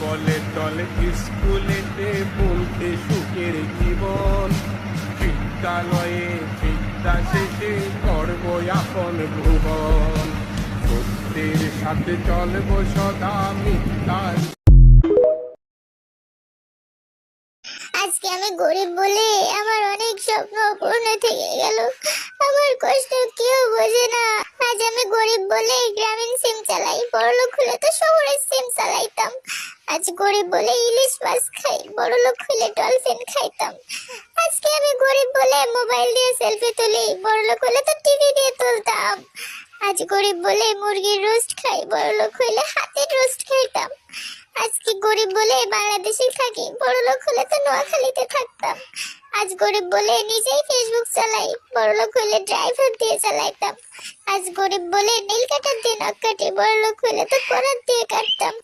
বলে চলে স্কুলেতে বলতে সুখের জীবন, বিদ্যালয়ে বিদ্যা শেষে করব আপন ভুবন, সত্যের সাথে চলবো সদা মিথ্যার। আজকে আমি গরিব বলে আমার অনেক স্বপ্ন পূর্ণ থেকে গেল। আমার কষ্ট কেউ বোঝে না। আজ আমি গরিব বলে গ্রামীণ সিম চালাই, বড়লোক হলে তো শহরের সিম চালাইতাম। আজ গরিব বলে ইলিশ মাছ খাই, বড়লোক হলে ডলফিন খাইতাম। আজকে আমি গরিব বলে মোবাইল দিয়ে সেলফি তুলি, বড়লোক হলে তো টিভি দিয়ে তুলতাম। আজ গরিব বলে মুরগির রোস্ট খাই, বড়লোক হলে হাতের রোস্ট খাইতাম। আজকে গরিব বলে বাংলাদেশে থাকি, বড়লোক হলে তো নোয়াখালীতে থাকতাম। আজ গরিব বলে নিজেই ফেসবুক চালাই, বড়লোক হলে ড্রাইভার দিয়ে চালাইতাম। আজ গরিব বলে নীল কাটার দিয়ে নখ কাটি, বড়লোক হলে তো করাত দিয়ে কাটতাম।